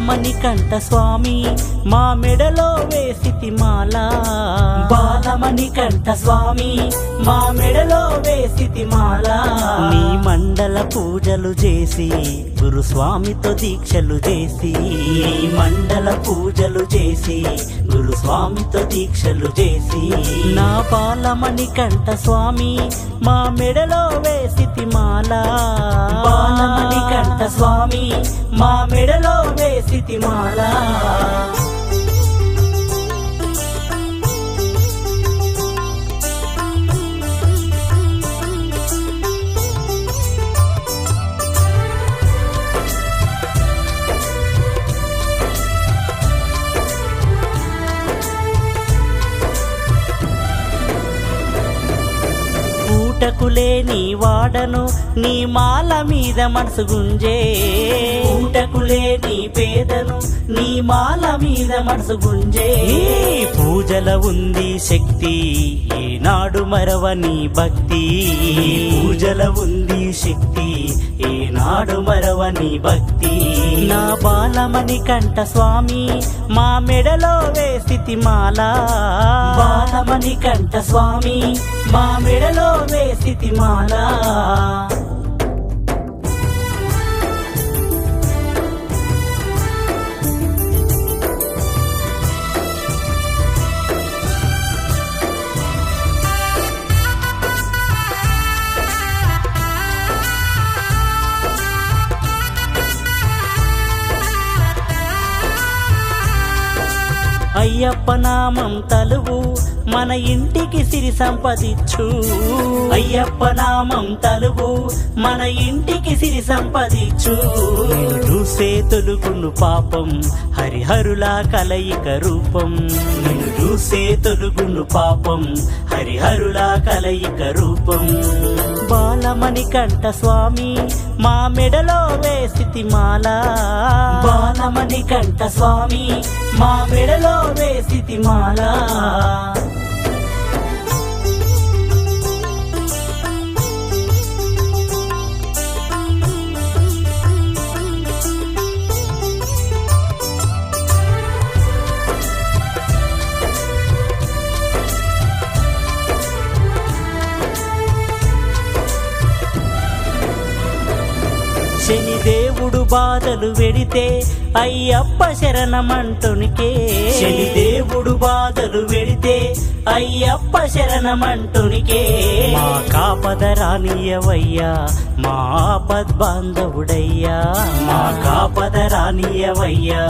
బాలమణికంఠ స్వామి మా మెడలో వేసితి మాల బాలమణికంఠ స్వామి మా మెడలో వేసితి మాల నీ మండల పూజలు చేసి గురుస్వామితో దీక్షలు చేసి నీ మండల పూజలు చేసి గురుస్వామితో దీక్షలు చేసి నా బాలమణికంఠ స్వామి మా మెడలో వేసితి మాల బాలమణికంఠ స్వామి మా మెడలో వేసితి మాల ఊటకులేని వాడను నీ మాల మీద మనసు గుంజే ఊటకులేని పేదను నీ మాల మీద మనసు గుంజే పూజల ఉంది శక్తి ఏనాడు మరవని భక్తి పూజల ఉంది శక్తి ఏనాడు మరవని భక్తి నా బాలమణికంఠ స్వామి మా మెడలో వేసితి మాల బాలమణికంఠ స్వామి మా మెడలో వేసితి మాల అయ్యప్ప నామం తలువు మన ఇంటికి సిరి సంపదిచ్చు అయ్యప్ప నామం తలువు మన ఇంటికి సిరి సంపదిచ్చు నిన్ను చూసే తొలుగును పాపం హరిహరుల కలయిక రూపం నిన్ను చూసే తొలుగును పాపం హరిహరుల కలయిక రూపం బాలమణికంఠ స్వామి మా మెడలో వేసితి మాల బాలమణికంఠ స్వామి మా మెడలో వేసితి మాల శనిదేవుడు బాధలు వెడితే అయ్యప్ప శరణమంటునికే శనిదేవుడు బాధలు వెడితే అయ్యప్ప శరణమంటునికే మా కాపద రానియవయ్యా మా ఆపద్బాంధవుడయ్యా మా కాపద రానియవయ్యా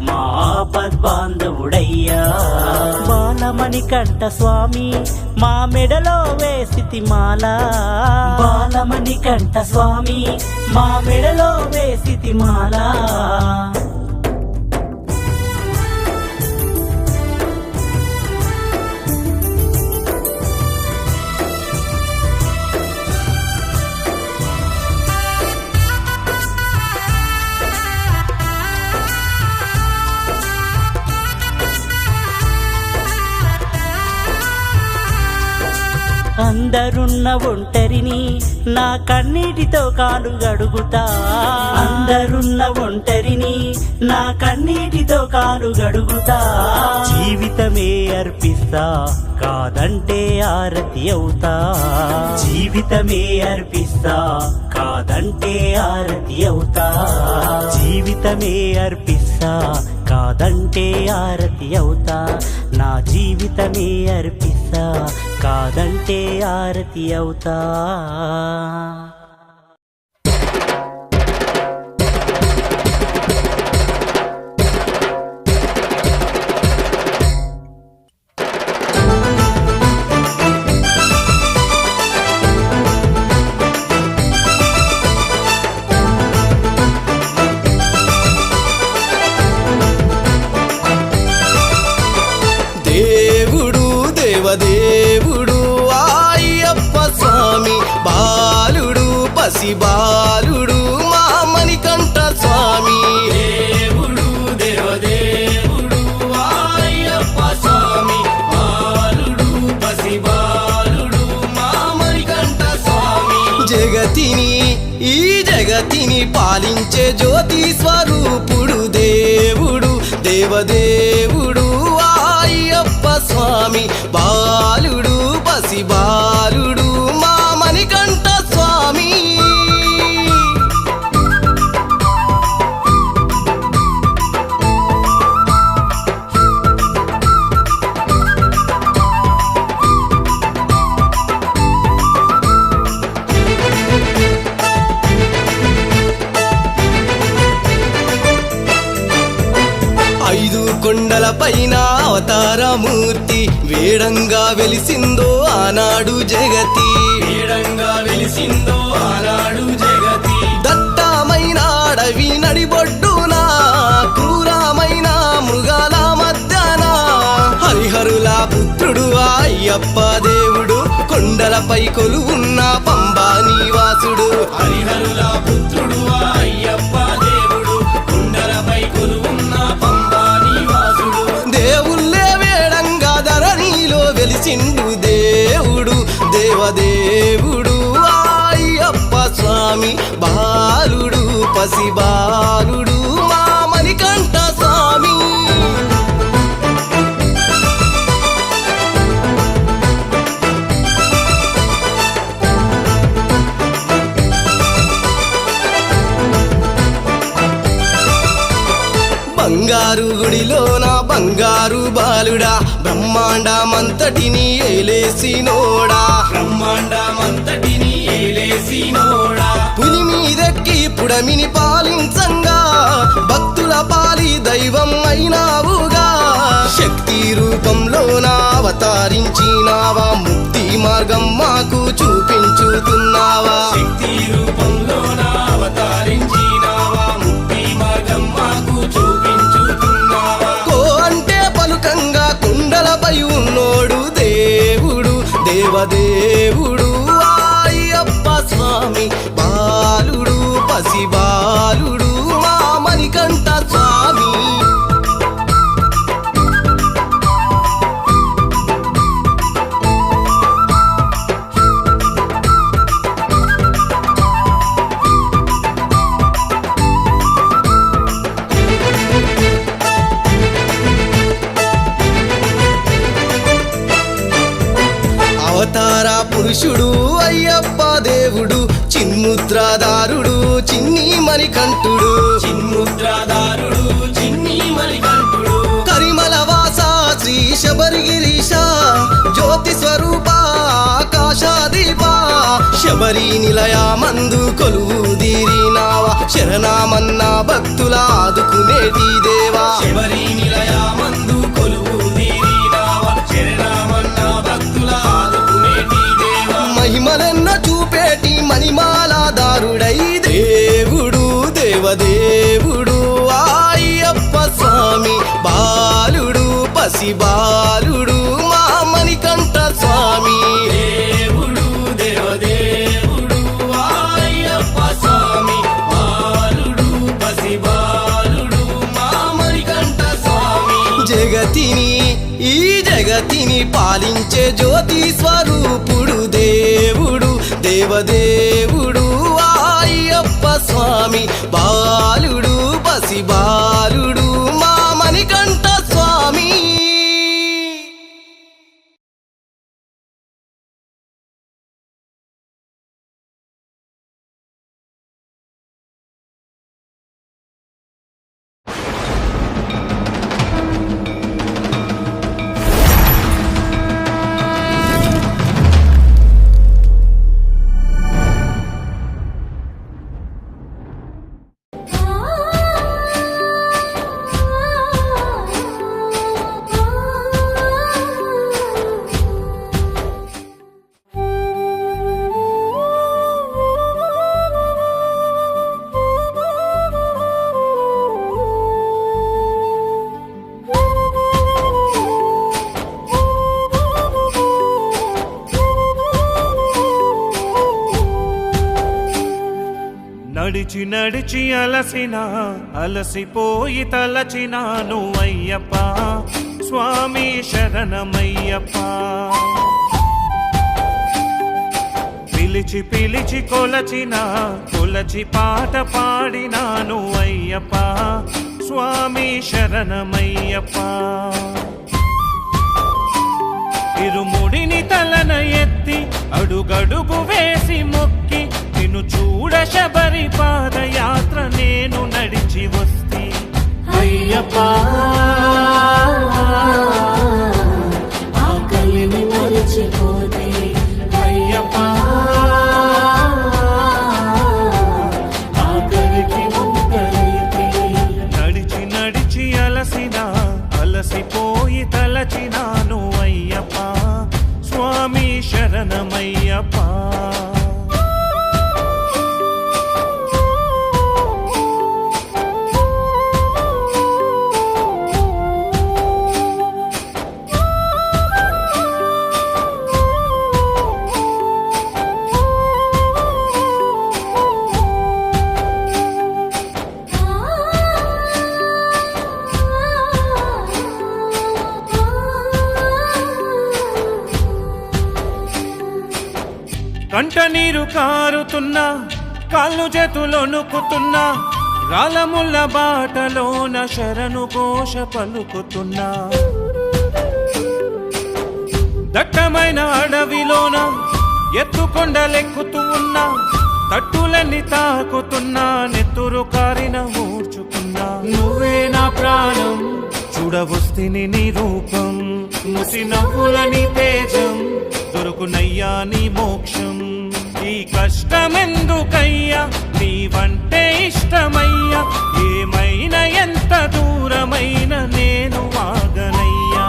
మా ఆపద్బాంధవుడయ్యా బాలమణికంఠ స్వామి మా మెడలో వేసితి మాల బాలమణికంఠ స్వామి మా మెడలో వేసితి మాల అందరున్న ఒంటరిని నా కన్నీటితో కాలు గడుగుతా అందరున్న ఒంటరిని నా కన్నీటితో కాలు గడుగుతా జీవితమే అర్పిస్తా కాదంటే ఆరతి అవుతా జీవితమే అర్పిస్తా కాదంటే ఆరతి అవుతా జీవితమే అర్పిస్తా కాదంటే ఆరతి అవుతా నా జీవితమే అర్పిస్తా కాదంటే ఆరతి అవుతా దేవదేవుడు అయ్యప్ప స్వామి బాలుడు పసి బాలుడు మా మణికంఠ స్వామి దేవుడు దేవదేవుడు అయ్యప్ప స్వామి బాలుడు పసి బాలుడు మా మణికంఠ స్వామి జగతిని ఈ జగ జగతిని పాలించే జ్యోతి స్వరూపుడు దేవుడు దేవదేవుడు అయ్యప్ప స్వామి బాలుడు పసి బాలుడు మా మణికంఠ స్వామి. ఐదు కొండల పైన అవతారమూర్తి వేడంగా వెలిసిందో ఆనాడు జగతి దట్టమైన అడవి నడిబొడ్డున క్రూరమైన మృగాల మధ్యాన హరిహరుల పుత్రుడు అయ్యప్ప దేవుడు కొండలపై కొలువున్న పంబా నివాసుడు. హరిహరుల పుత్రుడు అయ్యప్ప దేవుడు కొండలపై కొలువున్న పంబా నివాసుడు. దేవుళ్ళే వేడంగా ధరణిలో వెలిసిండు దేవుడు దేవదేవుడు అయ్యప్ప స్వామి బాలుడు పసి బాలుడు మా మణికంఠ స్వామి. బంగారు గుడిలోన బంగారు బాలుడా బ్రహ్మాండమంతటిని ఏలేసినోడా బ్రహ్మాండమంతటిని ఏలేసినోడా. పులి మీదెక్కి పుడమిని పాలించంగా భక్తుల పాలి దైవం అయినావుగా శక్తి రూపంలోన అవతరించినావా ముక్తి మార్గం మాకు చూపించుతున్నావా. శక్తి రూపంలోన అవతరించినావా ముక్తి మార్గం మాకు చూపించుతున్నావా. కో అంటే పలుకంగా కుండలపై ఉన్నోడు దేవుడు దేవదేవుడు అయ్యప్ప స్వామి బాలుడు పసి బాలుడు మా మణికంఠ స్వామి. అవతార పురుషుడు అయ్యప్ప దేవుడు చిన్ముద్రాదారుడు చిన్ని మణికంఠుడు చిన్ముద్రాదారుడు చిన్ని మణికంఠుడు. కరిమల వాస శ్రీ శబరిగిరీశ జ్యోతి స్వరూప ఆకాశదీప శబరి నిలయ మందు కొలువు దీరినావా శరణమన్న భక్తుల ఆదుకునేటి దేవా. శబరి నిలయ మందు కొలువు దీరినావా శరణమన్న భక్తుల ఆదుకునేటి దేవా. మహిమలెన్న చూపేటి మణిమాలాదారుడై దేవుడు దేవదేవుడు అయ్యప్ప స్వామి బాలుడు పసి బాలుడు మా మణికంఠ స్వామి. దేవుడు దేవదేవుడు అయ్యప్ప స్వామి బాలుడు పసి బాలుడు మా మణికంఠ స్వామి. ఈ జగతిని పాలించే జ్యోతి స్వరూపుడు దేవుడు దేవదేవుడు అయ్యప్ప స్వామి బాలుడు పసి బాలుడు మా మణికంఠ స్వామి. నడిచి నడిచి అలసిపోయి తలచినాను అయ్యప్ప స్వామి శరణమయ్యప్ప పిలిచి పిలిచి కొలచి పాట పాడినాను అయ్యప్ప స్వామి శరణమయ్యప్ప. ఇరుముడిని తలన ఎత్తి అడుగడుగు వేసి మొక్కి నిన్ను చూడ శబరి పాదయాత్ర నేను నడిచి వస్తి అయ్యప్ప. ఆకలిని మరచిపోతే అయ్యప్ప ఆకలికి ముక్కలైతే నడిచి నడిచి అలసిపోయి తలచినాను అయ్యప్ప స్వామి శరణమయ్యప్ప. కంట నీరు కారుతున్నా కాళ్ళు చేతులొణుకుతున్నా రాలముల్ల బాటలోన శరణు ఘోష పలుకుతున్నా. దట్టమైన అడవిలోన ఎత్తుకొండలెక్కుతూ ఉన్నా తట్టులన్నీ తాకుతున్నా నెత్తురు కారిన ఊడ్చుకున్నా. నువ్వే నా ప్రాణం చూడవస్తిని నీ రూపం ముసి నవ్వులని తేజం దొరుకునయ్యా నీ మోక్షం. ఈ కష్టమెందుకయ్యా నీవంటే ఇష్టమయ్యా ఏమైనా ఎంత దూరమైన నేను ఆగనయ్యా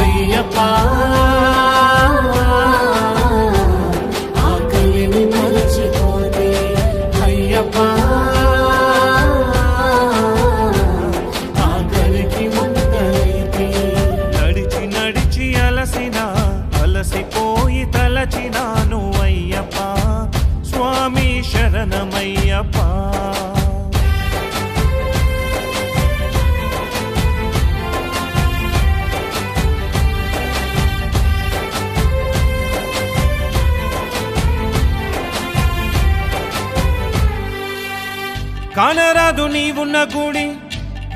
అయ్యప్ప. ఆకలిని మరచిపోతే అయ్యప్ప ఆకలికి ముక్కలైతే నడిచి నడిచి అలసిపోయి తలచినాను అయ్యప్ప స్వామి శరణమయ్యప్ప. కానరాదు నీవున్న గుడి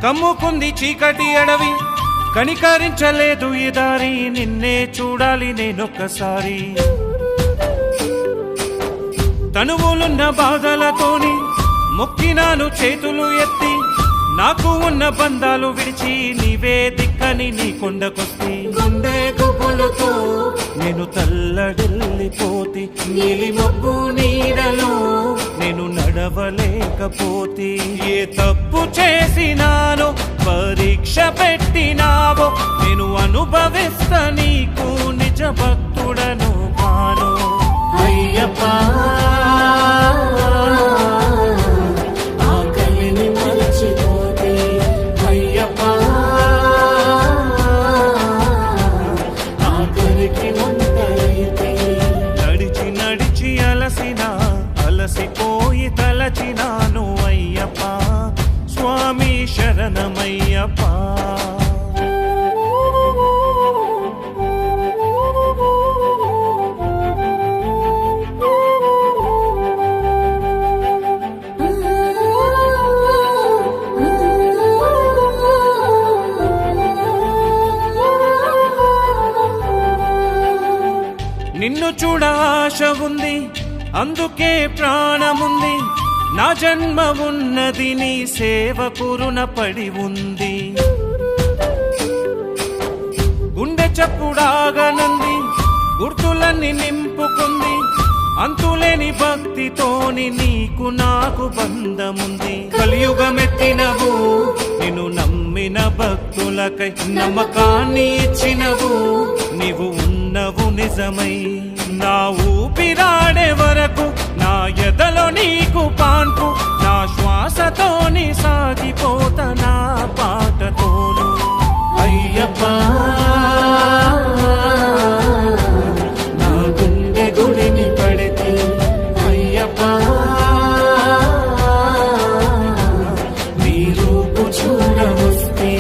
కమ్ముకుంది చీకటి అడవి కనికరించలేదు ఈ దారి నిన్నే చూడాలి నేనొక్కసారి. తనువులున్న బాధలతోని మొక్కినాను చేతులు ఎత్తి నాకు ఉన్న బంధాలు విడిచి నీవే దిక్కని నీ కొండకొస్తి. గుండె గుబులతో నేను తల్లడిల్లిపోతి నీలి మబ్బు నీడలో నేను నడవలేకపోతే. ఏ తప్పు చేసినానో పరీక్ష పెట్టినావో నేను అనుభవిస్తా నీకు నిజ భక్తుడను కాను అయ్యప్ప. ఆకలిని మరచిపోతే అయ్యప్ప ఆకలికి ముక్కలైతే నడిచి నడిచి అలసిపోయి తలచినాను అయ్యప్ప స్వామి శరణమయ్యప్ప. నిన్ను చూడ ఆశ ఉంది అందుకే ప్రాణముంది నా జన్మ ఉన్నది నీ సేవకురున పడి ఉంది. గుండె చప్పుడాగనంది గుర్తులన్నీ నింపుకుంది అంతులేని భక్తితోని నీకు నాకు బంధముంది. కలియుగమెత్తినవు నిన్ను నమ్మిన భక్తులకై నమ్మకాన్ని ఇచ్చినవు నీవు ఉన్నవు నిజమై. నా ఊపిరాడే వరకు నా ఎదలో నీకు పాన్పు నా శ్వాసతోని సాగిపోత నా పాటతోను అయ్యప్ప. నా గుండె గుడిని పడితే అయ్యప్ప నీ రూపు చూడవస్తే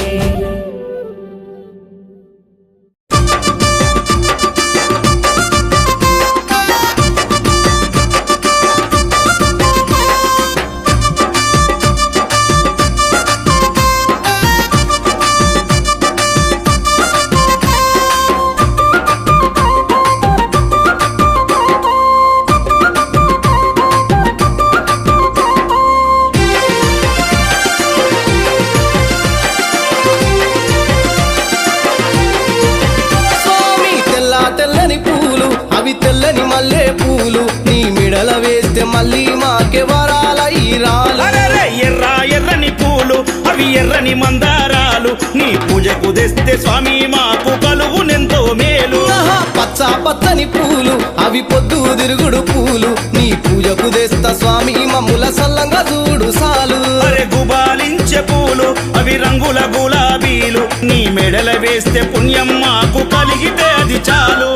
వేస్తే మళ్ళీ మాకే వరాల ఈరాలు అరెరే ఎర్ర ఎర్రని పూలు అవి ఎర్రని మందారాలు నీ పూజకు తెస్తే స్వామి మాకు కలుగునెంతో మేలు ఆహా, పచ్చ పచ్చని పూలు అవి పొద్దు తిరుగుడు పూలు నీ పూజకు తెస్తా స్వామి మమ్ముల సల్లంగా చూడు సాలు అరే గుబాలించే పూలు అవి రంగుల గులాబీలు నీ మెడల వేస్తే పుణ్యం మాకు కలిగితే అది చాలు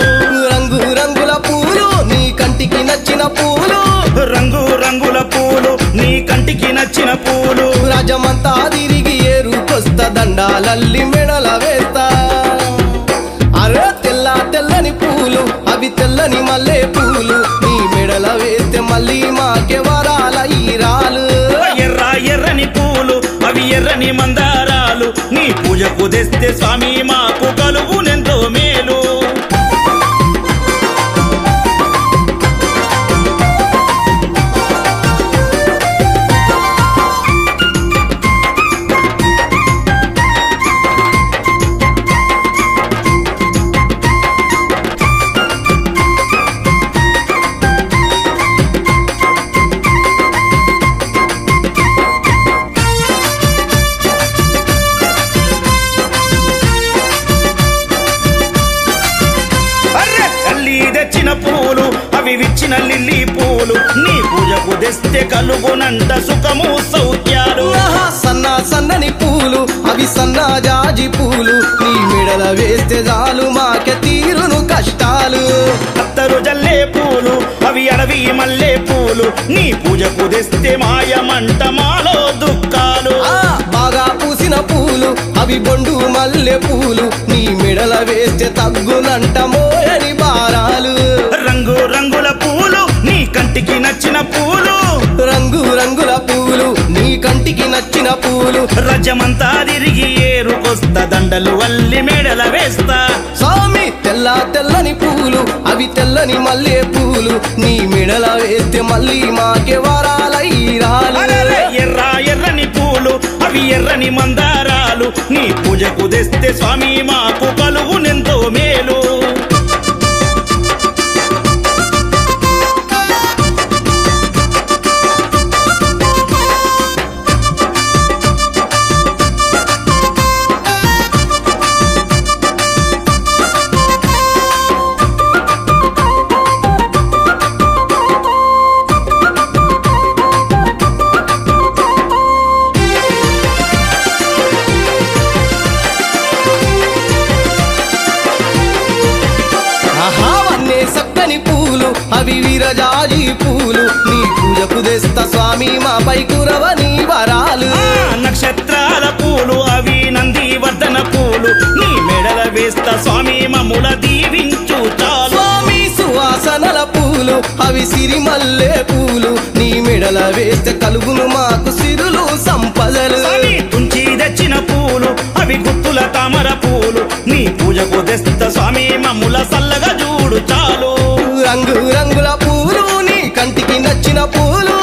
రంగు రంగుల పూలు నీ కంటికి నచ్చిన పూలు రంగు రంగుల పూలు నీ కంటికి నచ్చిన పూలు రాజమంతా తిరిగి ఏరుకొస్తా దండాలల్లి మెడల వేస్తా అరే తెల్ల తెల్లని పూలు అవి తెల్లని మల్లె పూలు నీ మెడల వేస్తే మళ్ళీ మాకే వరాల ఈరాలు ఎర్ర ఎర్రని పూలు అవి ఎర్రని మందారాలు నీ పూజకు తెస్తే స్వామి మాకు కలుగునెంతో మేలు అర్రె తల్లి తెచ్చిన పూలు అవి విచ్చిన లిల్లీ పూలు నీ పూజకు తెస్తే కలుగునంట సుఖము సౌఖ్యాలు ఆహా, సన్న సన్నని పూలు అవి సన్న జాజి పూలు నీ మెడల వేస్తే చాలు మాకే తీరును కష్టాలు అత్తరు జల్లే పూలు అవి అడవి మల్లె పూలు నీ పూజకు తెస్తే మాయమంట మాలో దుఃఖాలు ఆ, బాగా పూసిన పూలు అవి బొండు మల్లె పూలు నీ మెడల వేస్తే తగ్గునంట మోయని భారాలు రంగు రంగుల పూలు నీ కంటికి నచ్చిన పూలు రంగు రంగుల పూలు నీ కంటికి నచ్చిన పూలు రజమంతా తిరిగి ఏరుకొస్తా దండలు అల్లి మెడల వేస్తా స్వామి తెల్ల తెల్లని పూలు అవి తెల్లని మల్లె పూలు నీ మెడల వేస్తే మళ్ళీ మాకే వరాల ఈరాలు అరెరే ఎర్ర ఎర్రని పూలు అవి ఎర్రని మందారాలు నీ పూజకు తెస్తే స్వామి మాకు కలుగునెంతో మేలు ఆహా, వన్నే సక్కని పూలు అవి విరజాజి పూలు నీ పూజకు తెస్తా స్వామి మాపై కురవని వరాలు ఆ నక్షత్రాల పూలు అవి నందివర్ధన పూలు నీ మెడల వేస్తా స్వామి మమ్ముల దీవించు చాలు స్వామి సువాసనల పూలు అవి సిరిమల్లె పూలు నీ మెడల వేస్తే కలుగును మాకు సిరులు సంపదలు స్వామి తుంచి తెచ్చిన పూలు అవి గుత్తుల తామర పూలు నీ పూజకు తెస్తా స్వామి మమ్ముల సల్లగా చూడు చాలు రంగు రంగుల పూలు నీ కంటికి నచ్చిన పూలు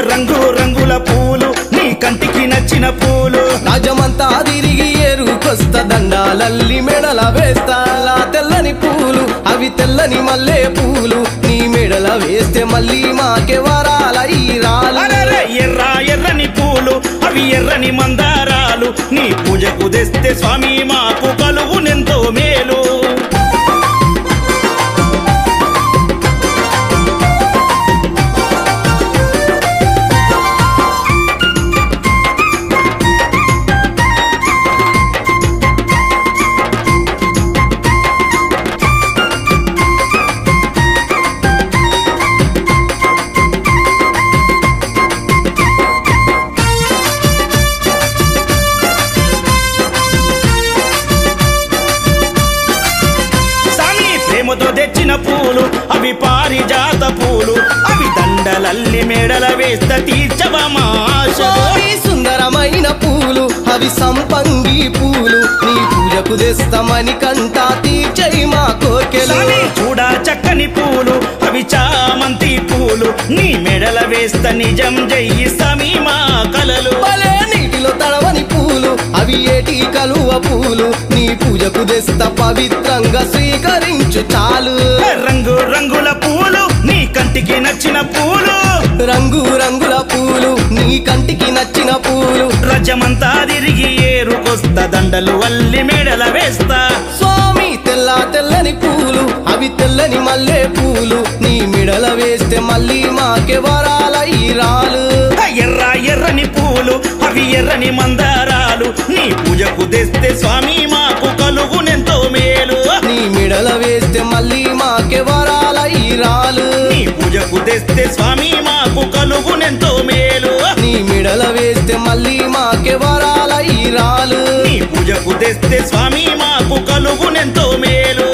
రంగు రంగుల పూలు నీ కంటికి నచ్చిన పూలు రాజమంతా తిరిగి ఏరుకొస్తా దండాలల్లి మెడల వేస్తా లా తెల్లని పూలు అవి తెల్లని మల్లె పూలు నీ మెడల వేస్తే మళ్ళీ మాకే వరాల ఈరాలు అరెరే ఎర్ర ఎర్రని పూలు అవి ఎర్రని మందారాలు నీ పూజకు తెస్తే స్వామి మాకు కలుగునెంతో మేలు స్వామి ప్రేమతో తెచ్చిన పూలు అవి పారిజాత పూలు అవి దండలల్లి మెడల వేస్త తీర్చవా మా ఆశ స్వామి సుందరమైన పూలు అవి సంపంగి పూలు నీ పూజకు తెస్తామని కంటా తీర్చై మా కోకెలు స్వామి చూడా చక్కని పూలు అవి చామంతి పూలు నీ మెడల వేస్త నిజం జయ్యి స్వామి మా కలలు భలే నీటిలో తడవని పూలు అవి ఏటి కలువ పూలు నీ పూజకు తెస్తా పవిత్రంగా స్వీకరించు చాలు రంగు రంగుల పూలు నీ కంటికి నచ్చిన పూలు రంగు రంగుల పూలు నీ కంటికి నచ్చిన పూలు రజమంతా తిరిగి ఏరుకొస్తా దండలు అల్లి మెడల వేస్తా స్వామి తెల్ల తెల్లని పూలు అవి తెల్లని మల్లె పూలు నీ మెడల వేస్తే మళ్ళీ మాకే వరాల ఈరాలు ఎర్ర ఎర్రని పూలు అవి ఎర్రని మందారాలు నీ పూజకు తెస్తే స్వామి మాకు కలుగునెంతో మేలు నీ మెడల వేస్తే మళ్ళీ మాకే వరాల ఈరాలు నీ పూజకు తెస్తే స్వామి మాకు కలుగునెంతో మేలు నీ మెడల వేస్తే మళ్ళీ మాకే వరాల ఈరాలు నీ పూజకు తెస్తే స్వామి మాకు కలుగునెంతో మేలు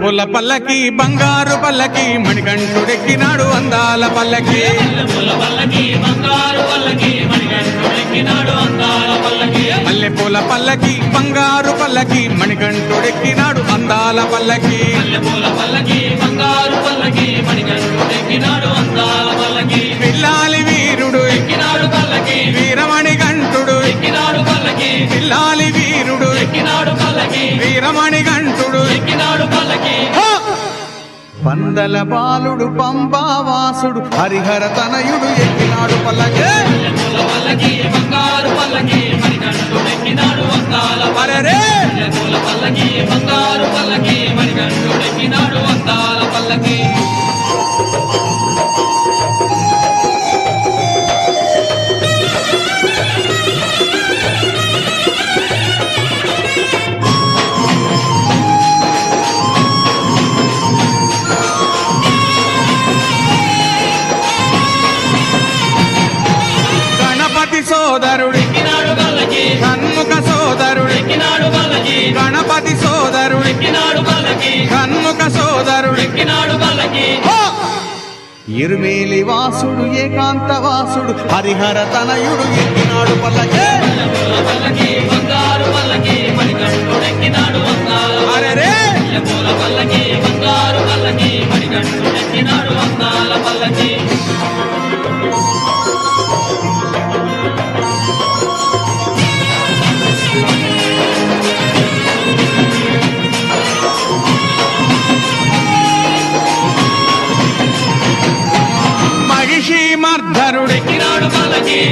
పూల పల్లకి బంగారు పల్లకి మణికంఠుడెక్కినాడు అందాల పల్లకి మల్లె పూల పల్లకి బంగారు పల్లకి మణికంఠుడెక్కినాడు అందాల పల్లకి పిల్లాలి వీరుడు వీరమణి గంటుడు పిల్లాలి వీరుడు వీరమణి గంటుడు పందల బాలుడు పంబావాసుడు హరిహర తనయుడు ఎక్కినాడు పల్లకే అరెరే సోదరుడి కన్ముఖ సోదరుడి గణపతి సోదరుడి కన్ముఖ సోదరుడి ఇరుమేలి వాసుడు ఏకాంత వాసుడు హరిహర తనయుడు ఎక్కినాడు పల్లకి అరెరే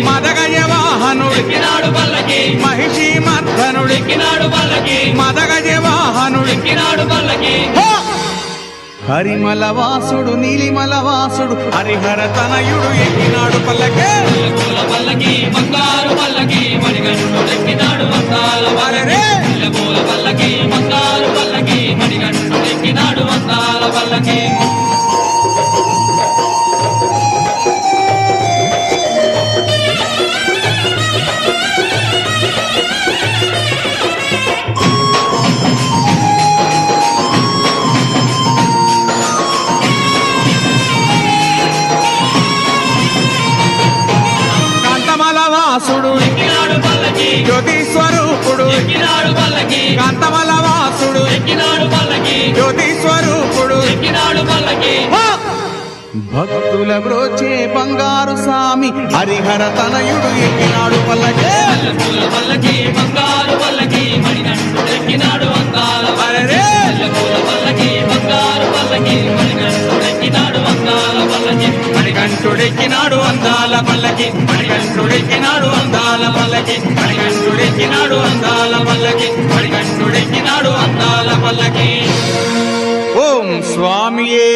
మదగజ వాహనుడు మహిషి మర్ధనుడు మదగజ వాహనుడు హరిమల వాసుడు నీలిమల వాసుడు హరిహర తనయుడు ఎక్కినాడు పల్లకే అరెరే జ్యోతి స్వరూపుడు కాంతమల వాసుడు జ్యోతి స్వరూపుడు భక్తుల బ్రోచే బంగారు స్వామి హరిహర తనయుడు ఎక్కినాడు పల్లకే అరెరే మణికంఠుడెక్కినాడు అందాల పల్లకి మణికంఠుడెక్కినాడు అందాల పల్లకి మణికంఠుడెక్కినాడు అందాల పల్లకి మణికంఠుడెక్కినాడు అందాల పల్లకి ఓం స్వామియే